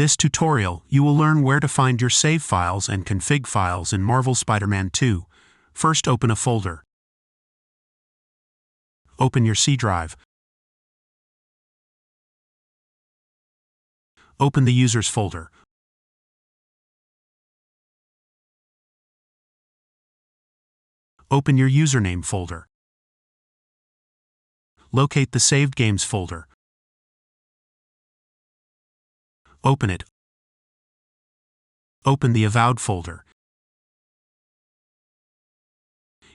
this tutorial, you will learn where to find your save files and config files in Marvel Spider-Man 2. First, open a folder. Open your C drive. Open the Users folder. Open your Username folder. Locate the Saved Games folder. Open it. Open the Avowed folder.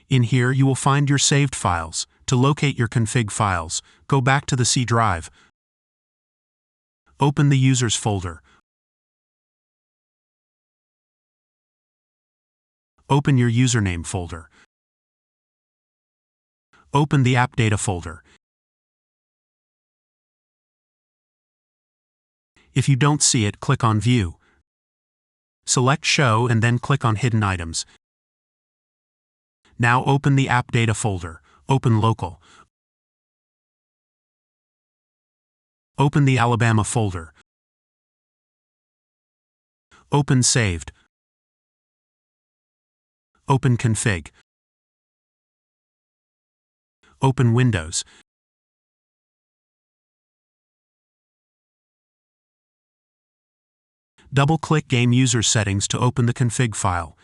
In here you will find your saved files. To locate your config files, go back to the C drive. Open the Users folder. Open your Username folder. Open the App Data folder. If you don't see it, click on View. Select Show and then click on Hidden Items. Now open the App Data folder. Open Local. Open the Alabama folder. Open Saved. Open Config. Open Windows. Double-click Game User Settings to open the config file.